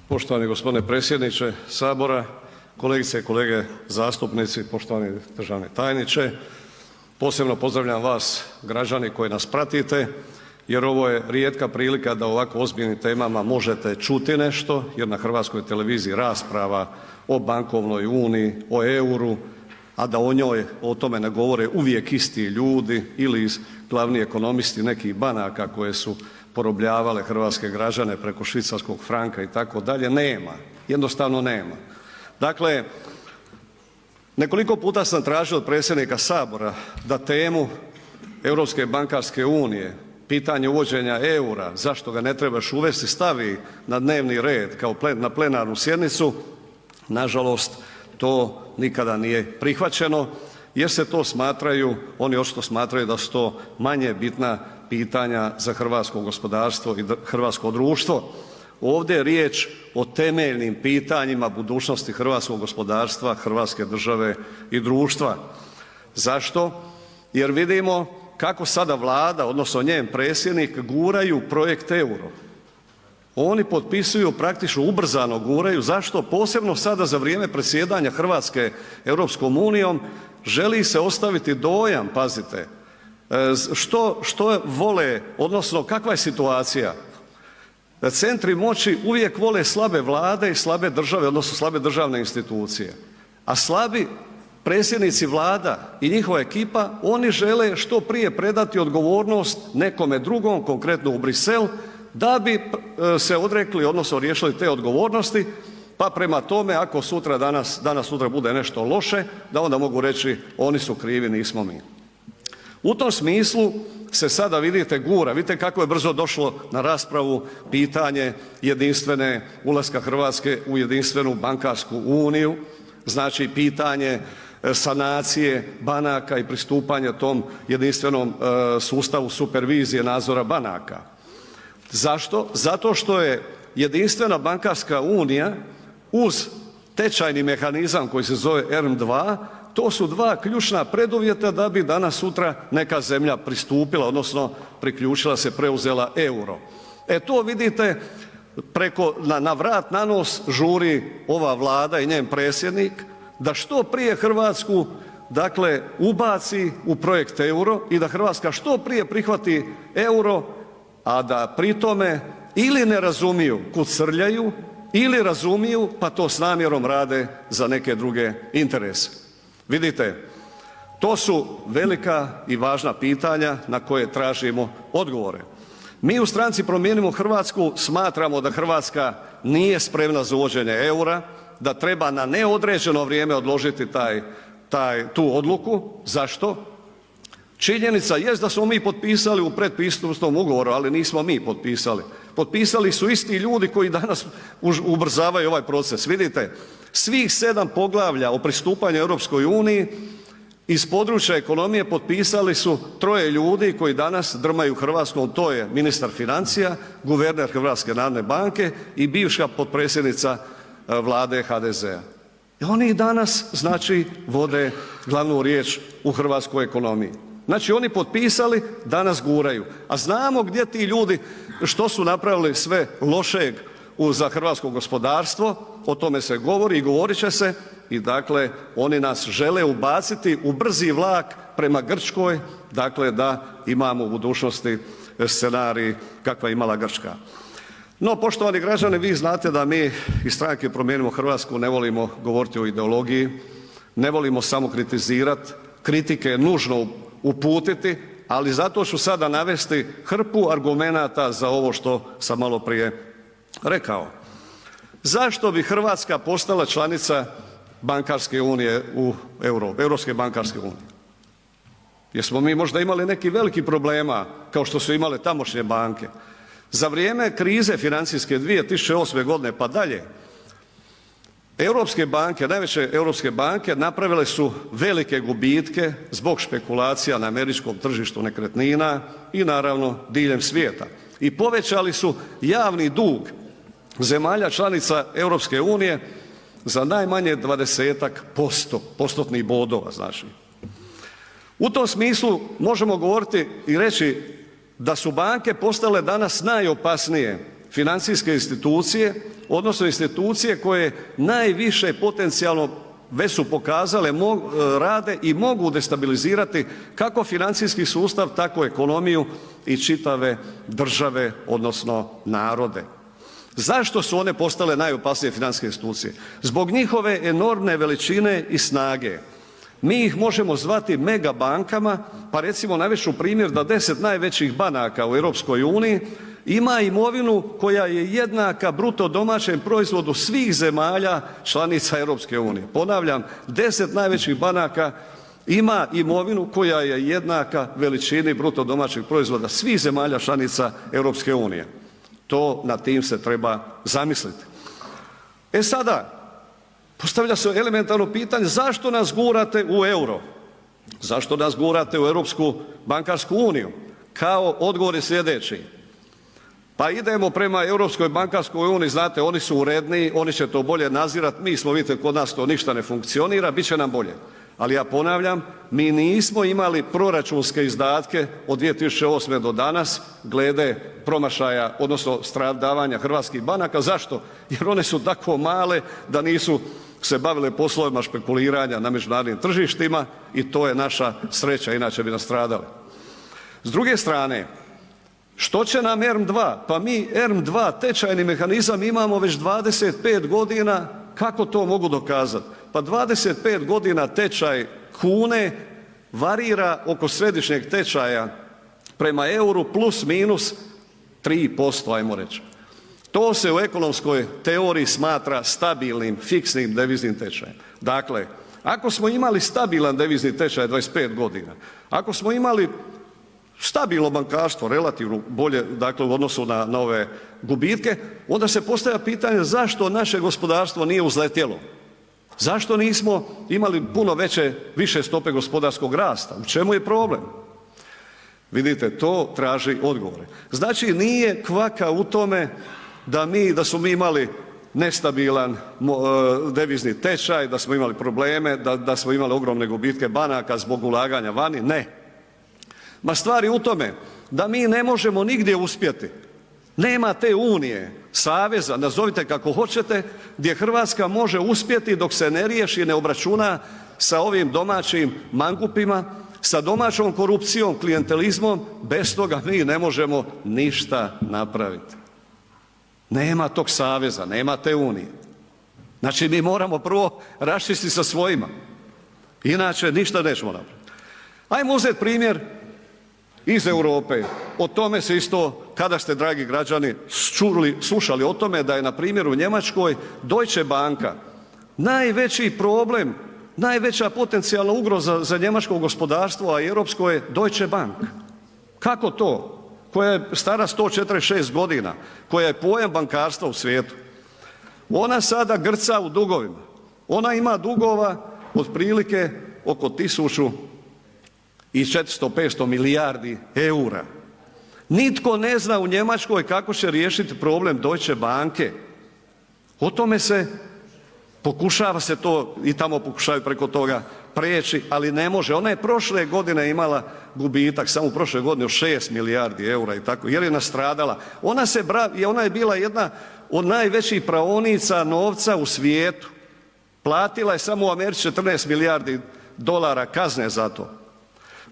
Poštovani gospodine predsjedniče Sabora, kolegice i kolege zastupnici, poštovani državni tajniče. Posebno pozdravljam vas građani koji nas pratite jer ovo je rijetka prilika da o ovako ozbiljnim temama možete čuti nešto jer na Hrvatskoj televiziji rasprava o bankovnoj uniji, o euru, a da o tome ne govore uvijek isti ljudi ili glavni ekonomisti nekih banaka koje su porobljavale hrvatske građane preko švicarskog franka itd. Nema, jednostavno nema. Dakle, nekoliko puta sam tražio od predsjednika Sabora da temu Europske bankarske unije, pitanje uvođenja eura, zašto ga ne treba još uvesti, stavi na dnevni red kao na plenarnu sjednicu. Nažalost, to nikada nije prihvaćeno jer se to smatraju, oni očito smatraju da su to manje bitna pitanja za hrvatsko gospodarstvo i hrvatsko društvo. Ovdje je riječ o temeljnim pitanjima budućnosti hrvatskog gospodarstva, hrvatske države i društva. Zašto? Jer vidimo kako sada Vlada odnosno njen predsjednik guraju projekt euro. Oni potpisuju, praktično ubrzano guraju. Zašto? Posebno sada za vrijeme predsjedanja Hrvatske Europskom unijom želi se ostaviti dojam, pazite, što vole odnosno kakva je situacija. Centri moći uvijek vole slabe vlade i slabe države odnosno slabe državne institucije, a slabi predsjednici vlada i njihova ekipa, oni žele što prije predati odgovornost nekome drugom, konkretno u Bruxelles, da bi se odrekli odnosno riješili te odgovornosti, pa prema tome ako danas sutra bude nešto loše, da onda mogu reći oni su krivi, nismo mi. U tom smislu se sada vidite gura, vidite kako je brzo došlo na raspravu pitanje ulaska Hrvatske u jedinstvenu bankarsku uniju, znači pitanje sanacije banaka i pristupanja tom jedinstvenom sustavu supervizije nadzora banaka. Zašto? Zato što je jedinstvena bankarska unija uz tečajni mehanizam koji se zove ERM2, to su dva ključna preduvjeta da bi danas sutra neka zemlja pristupila odnosno priključila se, preuzela euro. To vidite na vrat na nos žuri ova Vlada i njen predsjednik da što prije Hrvatsku ubaci u projekt euro i da Hrvatska što prije prihvati euro, a da pri tome ili ne razumiju kud srljaju ili razumiju pa to s namjerom rade za neke druge interese. Vidite, to su velika i važna pitanja na koje tražimo odgovore. Mi u stranci Promijenimo Hrvatsku smatramo da Hrvatska nije spremna za uvođenje eura, da treba na neodređeno vrijeme odložiti tu odluku. Zašto? Činjenica jest da smo mi potpisali u predpristupnom ugovoru, ali nismo mi potpisali. Potpisali su isti ljudi koji danas ubrzavaju ovaj proces. Vidite, svih 7 poglavlja o pristupanju Europskoj uniji iz područja ekonomije potpisali su 3 ljudi koji danas drmaju Hrvatskom, to je ministar financija, guverner HNB-a i bivša potpredsjednica Vlade HDZ-a. I oni danas vode glavnu riječ u hrvatskoj ekonomiji. Znači oni potpisali, danas guraju. A znamo gdje ti ljudi što su napravili sve lošeg za hrvatsko gospodarstvo, o tome se govori i govorit će se i oni nas žele ubaciti u brzi vlak prema Grčkoj, da imamo u budućnosti scenarij kakva je imala Grčka. No, poštovani građani, vi znate da mi iz stranke Promijenimo Hrvatsku ne volimo govoriti o ideologiji, ne volimo samo kritizirati, kritike je nužno uputiti, ali zato ću sada navesti hrpu argumenata za ovo što sam maloprije rekao. Zašto bi Hrvatska postala članica bankarske unije Europske bankarske unije? Jesmo mi možda imali nekih velikih problema kao što su imale tamošnje banke? Za vrijeme krize financijske 2008. godine pa dalje, europske banke, najveće europske banke napravile su velike gubitke zbog špekulacija na američkom tržištu nekretnina i naravno diljem svijeta. I povećali su javni dug zemalja članica Europske unije za najmanje 20-ak postotnih bodova. U tom smislu možemo govoriti i reći da su banke postale danas najopasnije financijske institucije odnosno institucije koje najviše potencijalno već su pokazale rade i mogu destabilizirati kako financijski sustav, tako ekonomiju i čitave države odnosno narode. Zašto su one postale najopasnije financijske institucije? Zbog njihove enormne veličine i snage. Mi ih možemo zvati mega bankama, pa recimo navest ću primjer da 10 najvećih banaka u EU ima imovinu koja je jednaka bruto domaćem proizvodu svih zemalja članica EU. Ponavljam, 10 najvećih banaka ima imovinu koja je jednaka veličini bruto domaćeg proizvoda svih zemalja članica EU. To nad tim se treba zamisliti. E sada, postavlja se elementarno pitanje zašto nas gurate u euro? Zašto nas gurate u Europsku bankarsku uniju? Kao odgovor je sljedeći. Pa idemo prema Europskoj bankarskoj uniji, znate, oni su uredniji, oni će to bolje nadzirati, mi smo, vidite, kod nas to ništa ne funkcionira, bit će nam bolje. Ali ja ponavljam, mi nismo imali proračunske izdatke od 2008. do danas glede promašaja odnosno stradavanja hrvatskih banaka. Zašto? Jer one su tako male da nisu se bavile poslovima špekuliranja na međunarodnim tržištima i to je naša sreća, inače bi nastradali. S druge strane, što će nam ERM2? Pa mi ERM2 tečajni mehanizam imamo već 25 godina. Kako to mogu dokazati? Pa 25 godina tečaj kune varira oko središnjeg tečaja prema euru plus minus 3%, ajmo reći. To se u ekonomskoj teoriji smatra stabilnim, fiksnim deviznim tečajem. Dakle, ako smo imali stabilan devizni tečaj 25 godina, ako smo imali stabilno bankarstvo, relativno bolje, dakle u odnosu na ove gubitke, onda se postavlja pitanje zašto naše gospodarstvo nije uzletjelo? Zašto nismo imali puno više stope gospodarskog rasta? U čemu je problem? Vidite, to traži odgovore. Znači nije kvaka u tome da smo mi imali nestabilan devizni tečaj, da smo imali probleme, da smo imali ogromne gubitke banaka zbog ulaganja vani, ne. Ma stvar je u tome da mi ne možemo nigdje uspjeti. Nema te unije, saveza, nazovite kako hoćete, gdje Hrvatska može uspjeti dok se ne riješi i ne obračuna sa ovim domaćim mangupima, sa domaćom korupcijom, klijentelizmom. Bez toga mi ne možemo ništa napraviti. Nema tog saveza, nema te unije. Znači mi moramo prvo raščistiti sa svojima, inače ništa nećemo napraviti. Ajmo uzeti primjer iz Europe. O tome se isto, kada ste, dragi građani, slušali o tome da je na primjer u Njemačkoj Deutsche Banka najveći problem, najveća potencijalna ugroza za njemačko gospodarstvo, a i europsko je Deutsche Bank. Kako to? Koja je stara 146 godina, koja je pojam bankarstva u svijetu. Ona sada grca u dugovima. Ona ima dugova otprilike oko 1400-500 milijardi eura. Nitko ne zna u Njemačkoj kako će riješiti problem Deutsche Banke. O tome se pokušava se to i tamo pokušavaju preko toga preći, ali ne može. Ona je prošle godine imala gubitak, samo prošle godine od 6 milijardi eura i tako, jer je nastradala. Ona je bila jedna od najvećih praonica novca u svijetu. Platila je samo u Americi 14 milijardi dolara kazne za to.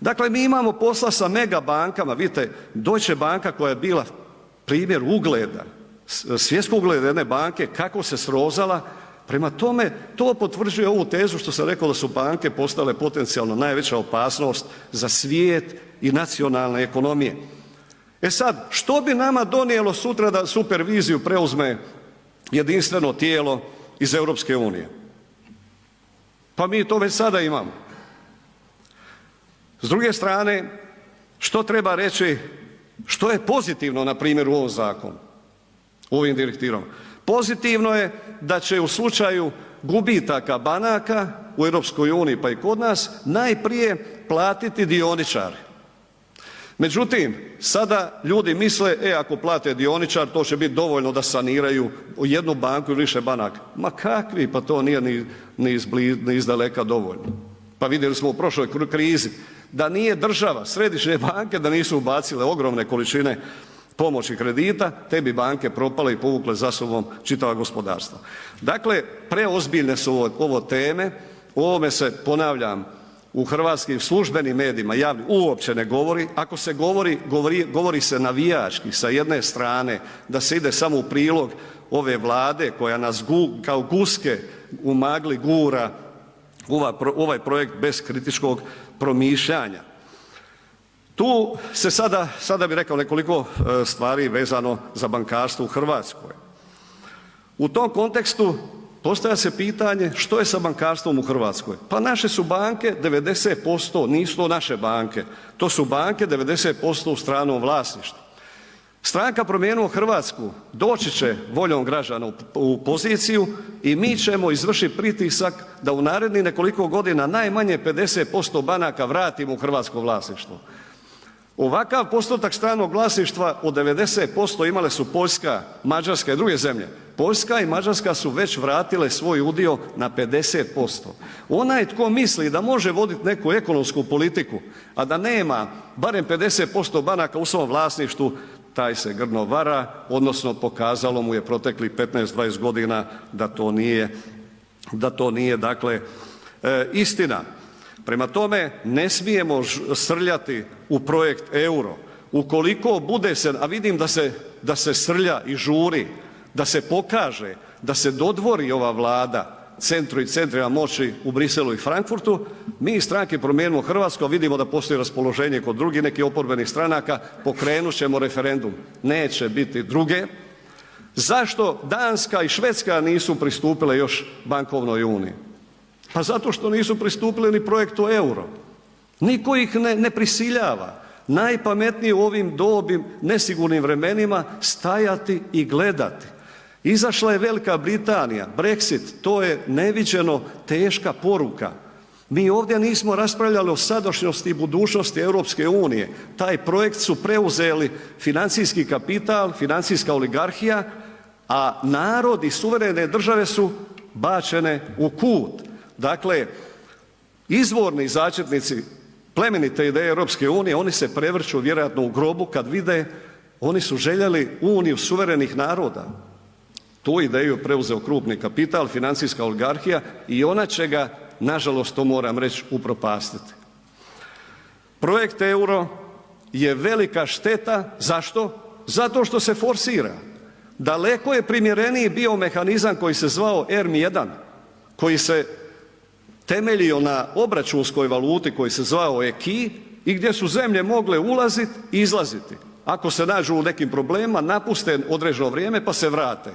Dakle, mi imamo posla sa mega bankama, vidite, Deutsche Banka koja je bila primjer ugleda, svjetskog ugleda jedne banke, kako se srozala. Prema tome, to potvrđuje ovu tezu što sam rekao da su banke postale potencijalno najveća opasnost za svijet i nacionalne ekonomije. E sad, što bi nama donijelo sutra da superviziju preuzme jedinstveno tijelo iz EU? Pa mi to već sada imamo. S druge strane, što treba reći, što je pozitivno na primjer u ovom zakonu, u ovim direktivama? Pozitivno je da će u slučaju gubitaka banaka u EU pa i kod nas najprije platiti dioničari. Međutim, sada ljudi misle, ako plate dioničar to će biti dovoljno da saniraju jednu banku ili više banaka. Ma kakvi, pa to nije ni izdaleka dovoljno. Pa vidjeli smo u prošloj krizi da nije država, središnje banke da nisu ubacile ogromne količine pomoći kredita, te bi banke propale i povukle za sobom čitava gospodarstva. Dakle, preozbiljne su ovo teme, o ovome se, ponavljam, u hrvatskim službenim medijima javnim uopće ne govori, ako se govori se navijački sa jedne strane, da se ide samo u prilog ove Vlade koja nas kao guske u magli gura ovaj projekt bez kritičkog promišljanja. Tu se sada bih rekao nekoliko stvari vezano za bankarstvo u Hrvatskoj. U tom kontekstu postavlja se pitanje što je sa bankarstvom u Hrvatskoj? Pa naše su banke 90%, nisu to naše banke, to su banke 90% u stranom vlasništvu. Stranka Promijenimo Hrvatsku doći će voljom građana u poziciju i mi ćemo izvršiti pritisak da u narednih nekoliko godina najmanje 50% banaka vratimo u hrvatsko vlasništvo. Ovakav postotak stranog vlasništva od 90% imale su Poljska, Mađarska i druge zemlje. Poljska i Mađarska su već vratile svoj udio na 50%. Onaj tko misli da može voditi neku ekonomsku politiku, a da nema barem 50% banaka u svom vlasništvu, taj se grdno vara, odnosno pokazalo mu je proteklih 15-20 godina da to nije dakle istina. Prema tome, ne smijemo srljati u projekt EUR-o. Ukoliko bude se, a vidim da se srlja i žuri, da se pokaže, da se dodvori ova Vlada centru i centrima moći u Bruxellesu i Frankfurtu, mi iz stranke Promijenimo Hrvatsku, a vidimo da postoji raspoloženje kod drugih nekih oporbenih stranaka, pokrenut ćemo referendum. Neće biti druge. Zašto Danska i Švedska nisu pristupile još bankovnoj uniji? Pa zato što nisu pristupili ni projektu EUR-o. Niko ih ne prisiljava. Najpametnije u ovim dobim, nesigurnim vremenima stajati i gledati. Izašla je Velika Britanija, Brexit, to je neviđeno teška poruka. Mi ovdje nismo raspravljali o sadašnjosti i budućnosti Europske unije. Taj projekt su preuzeli financijski kapital, financijska oligarhija, a narod i suverene države su bačene u kut. Dakle, izvorni začetnici plemenite ideje Europske unije, oni se prevrću vjerojatno u grobu kad vide, oni su željeli uniju suverenih naroda. Tu ideju preuzeo krupni kapital, financijska oligarhija i ona će ga, nažalost to moram reći, upropastiti. Projekt EUR-o je velika šteta. Zašto? Zato što se forsira. Daleko je primjereniji bio mehanizam koji se zvao ERM1, koji se temeljio na obračunskoj valuti koji se zvao EKI i gdje su zemlje mogle ulaziti i izlaziti. Ako se nađu u nekim problemima, napuste određeno vrijeme pa se vrate.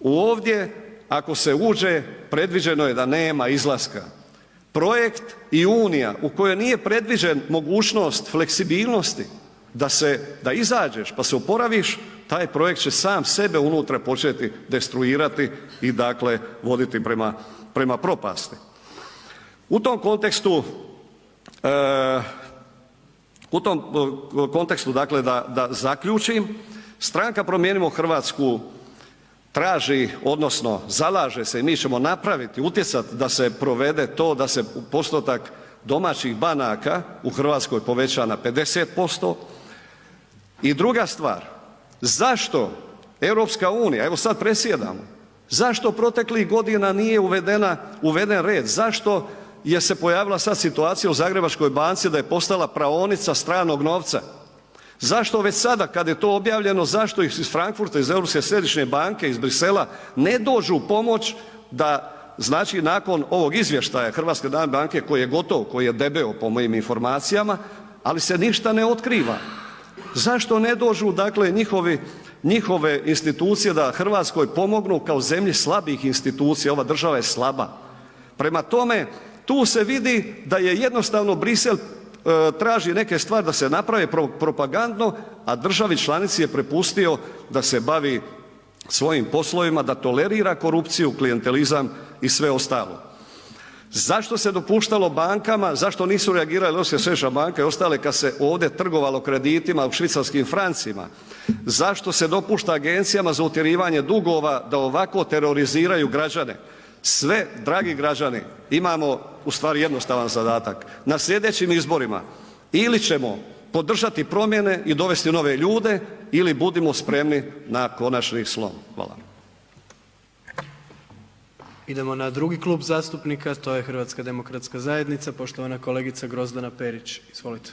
Ovdje ako se uđe predviđeno je da nema izlaska. Projekt i unija u kojoj nije predviđen mogućnost fleksibilnosti da izađeš pa se oporaviš, taj projekt će sam sebe unutra početi destruirati i dakle voditi prema propasti. U tom kontekstu dakle da zaključim, stranka Promijenimo Hrvatsku traži, odnosno zalaže se i mi ćemo napraviti, utjecati da se provede to da se postotak domaćih banaka u Hrvatskoj poveća na 50%. I druga stvar, zašto Europska unija, evo sad predsjedamo, zašto proteklih godina nije uveden red? Zašto je se pojavila sad situacija u Zagrebačkoj banci da je postala praonica stranog novca? Zašto već sada kad je to objavljeno, zašto iz Frankfurta, iz Europske središnje banke, iz Bruxellesa ne dođu u pomoć da znači nakon ovog izvještaja HNB-a koji je gotov, koji je debeo po mojim informacijama, ali se ništa ne otkriva. Zašto ne dođu dakle njihove institucije da Hrvatskoj pomognu kao zemlji slabih institucija, ova država je slaba. Prema tome, tu se vidi da je jednostavno Bruxelles traži neke stvari da se naprave propagandno, a državi članici je prepustio da se bavi svojim poslovima, da tolerira korupciju, klijentelizam i sve ostalo. Zašto se dopuštalo bankama, zašto nisu reagirale Europska središnja banka i ostale kad se ovdje trgovalo kreditima u švicarskim francima? Zašto se dopušta agencijama za utjerivanje dugova da ovako teroriziraju građane? Sve, dragi građani, imamo u stvari jednostavan zadatak. Na sljedećim izborima ili ćemo podržati promjene i dovesti nove ljude ili budimo spremni na konačni slom. Hvala. Idemo na drugi klub zastupnika, to je HDZ, poštovana kolegica Grozdana Perić, izvolite.